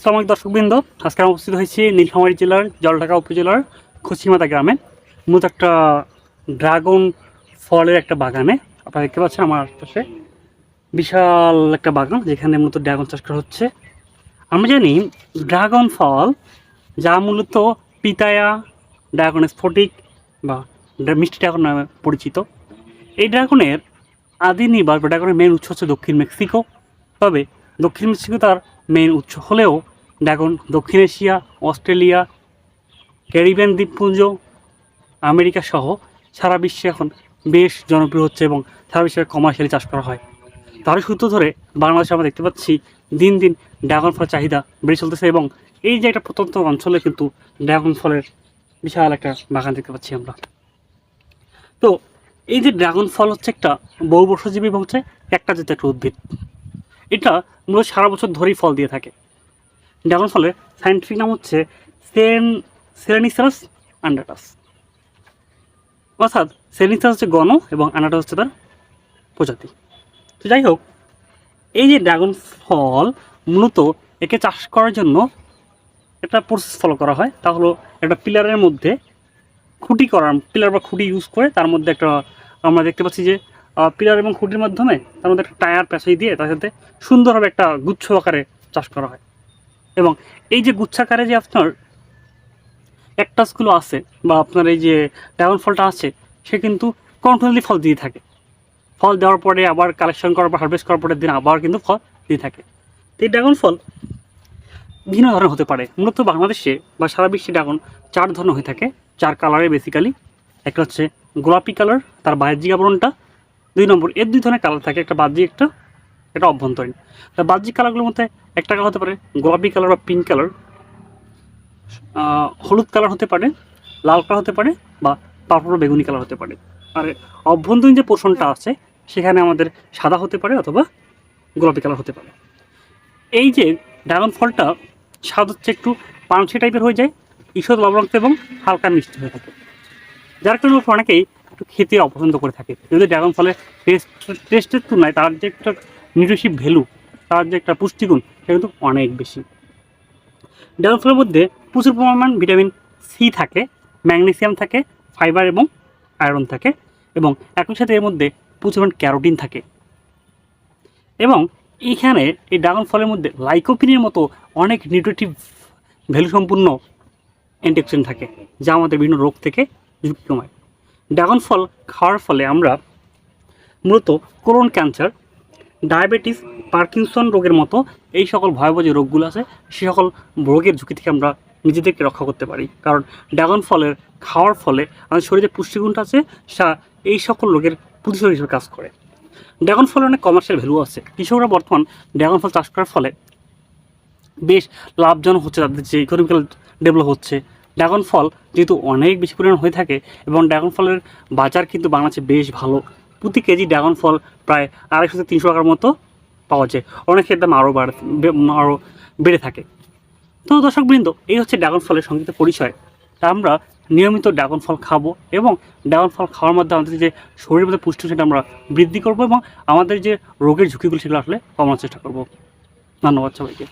আসসালামু আলাইকুম দর্শকবৃন্দ, আজকে আমি উপস্থিত হয়েছি নীলফামারী জেলার জলঢাকা উপজেলার খুচিমাতা গ্রামে। মূলত একটা ড্রাগন ফলের একটা বাগানে। আপনারা দেখতে পাচ্ছেন আমার পাশে বিশাল একটা বাগান, যেখানে মূলত ড্রাগন চাষ করা হচ্ছে। আমরা জানি ড্রাগন ফল, যা মূলত পিতায়া ড্রাগন স্ফটিক বা মিষ্টি ড্রাগন নামে পরিচিত। এই ড্রাগনের আদি নিবাস বা ড্রাগনের মেন উৎস হচ্ছে দক্ষিণ মেক্সিকো। তবে দক্ষিণ মেক্সিকো তার মেন উৎস হলেও ড্রাগন দক্ষিণ এশিয়া, অস্ট্রেলিয়া, ক্যারিবিয়ান দ্বীপপুঞ্জ, আমেরিকা সহ সারা বিশ্বে এখন বেশ জনপ্রিয় হচ্ছে এবং সারা বিশ্বে কমার্শিয়ালি চাষ করা হয়। তার সূত্র ধরে বাংলাদেশে আমরা দেখতে পাচ্ছি দিন দিন ড্রাগন ফলের চাহিদা বেড়ে চলতেছে এবং এই যে একটা প্রত্যন্ত অঞ্চলে কিন্তু ড্রাগন ফলের বিশাল একটা বাগান দেখতে পাচ্ছি আমরা। তো এই যে ড্রাগন ফল হচ্ছে একটা বহুবর্ষজীবী এবং হচ্ছে একটা জাতীয় একটা উদ্ভিদ। এটা মূলত সারা বছর ধরেই ফল দিয়ে থাকে। ড্রাগন ফলের সায়েন্টিফিক নাম হচ্ছে সেরেনিসাস আন্ডাটাস, অর্থাৎ সেরেনিসাস হচ্ছে গণ এবং আন্ডাটাস হচ্ছে তার প্রজাতি। তো যাই হোক, এই যে ড্রাগন ফল মূলত একে চাষ করার জন্য একটা প্রসেস ফলো করা হয়। তা হলো একটা পিলারের মধ্যে পিলার বা খুঁটি ইউজ করে তার মধ্যে একটা আমরা দেখতে পাচ্ছি যে পিলার এবং খুঁটির মাধ্যমে তার মধ্যে একটা টায়ার পেঁচাই দিয়ে তার সাথে সুন্দরভাবে একটা গুচ্ছ আকারে চাষ করা হয়। এবং এই যে গুচ্ছাকারে যে আপনার ক্যাকটাসগুলো আছে বা আপনার এই যে ড্রাগন ফলটা আছে, সে কিন্তু কন্টিনিউয়াসলি ফল দিয়ে থাকে। ফল দেওয়ার পরে আবার কালেকশন করার পর হারভেস্ট করার পরের দিন আবার কিন্তু ফল দিয়ে থাকে। তো এই ড্রাগন ফল ভিন্ন ধরনের হতে পারে। মূলত বাংলাদেশে বা সারা বিশ্বে ড্রাগন 4 ধরনের হয়ে থাকে, 4 কালারে বেসিক্যালি। একটা হচ্ছে গোলাপি কালার, তার বাহ্যিক আবরণটা। 2 নম্বর, এর 2 ধরনের কালার থাকে, একটা বাহ্যিক, একটা অভ্যন্তরীণ। তার বাহ্যিক কালারগুলোর মধ্যে একটা কালার হতে পারে গোলাপি কালার বা পিঙ্ক কালার, হলুদ কালার হতে পারে, লাল কালার হতে পারে বা পার্পল বেগুনি কালার হতে পারে। আর অভ্যন্তরীণ যে পোষণটা আছে সেখানে আমাদের সাদা হতে পারে অথবা গোলাপি কালার হতে পারে। এই যে ড্রাগন ফলটা স্বাদ হচ্ছে একটু পানসে টাইপের হয়ে যায়, ঈষৎ লবণাক্ত এবং হালকা মিষ্টি হয়ে থাকে, যার কারণে অনেকেই একটু খেতে অপছন্দ করে থাকে। যদি ড্রাগন ফলের টেস্টের তুলনায় তার যে একটা নিউট্রিশন ভ্যালু, তার যে একটা পুষ্টিগুণ, সেটা কিন্তু অনেক বেশি। ড্রাগন ফলের মধ্যে প্রচুর পরিমাণ ভিটামিন সি থাকে, ম্যাগনেসিয়াম থাকে, ফাইবার এবং আয়রন থাকে এবং একই সাথে এর মধ্যে প্রচুর পরিমাণ ক্যারোটিন থাকে। এবং এইখানে এই ড্রাগন ফলের মধ্যে লাইকোপিনের মতো অনেক নিউট্রিটিভ ভ্যালু সম্পূর্ণ অ্যান্টিঅক্সিডেন্ট থাকে, যা আমাদের বিভিন্ন রোগ থেকে ঝুঁকি কমায়। ড্রাগন ফল খাওয়ার ফলে আমরা মূলত কোলন ক্যান্সার, ডায়াবেটিস, পার্কিনসন রোগের মতো এই সকল ভয়াবহ যে রোগগুলো আছে সে সকল রোগের ঝুঁকি থেকে আমরা নিজেদেরকে রক্ষা করতে পারি। কারণ ড্রাগন ফলের খাওয়ার ফলে আমাদের শরীরে যে পুষ্টিগুণটা আছে সা এই সকল রোগের প্রতিষেধক হিসেবে কাজ করে। ড্রাগন ফলের অনেক কমার্শিয়াল ভ্যালু আছে। কৃষকরা বর্তমান ড্রাগন ফল চাষ করার ফলে বেশ লাভজনক হচ্ছে, তাদের যে ইকোনমিক্যাল ডেভেলপ হচ্ছে। ড্রাগন ফল যেহেতু অনেক বেশি পরিমাণ হয়ে থাকে এবং ড্রাগন ফলের বাজার কিন্তু বাংলাদেশে বেশ ভালো। প্রতি কেজি ড্রাগন ফল প্রায় 250 থেকে 300 টাকার মতো পাওয়া যায়। অনেকের দাম আরও বেড়ে থাকে। তো দর্শকবৃন্দ, এই হচ্ছে ড্রাগন ফলের সংক্ষিপ্ত পরিচয়। তা আমরা নিয়মিত ড্রাগন ফল খাবো এবং ড্রাগন ফল খাওয়ার মাধ্যমে আমাদের যে শরীরের মধ্যে পুষ্টি সেটা আমরা বৃদ্ধি করবো এবং আমাদের যে রোগের ঝুঁকিগুলো সেগুলো আসলে কমানোর চেষ্টা করবো। ধন্যবাদ সবাইকে।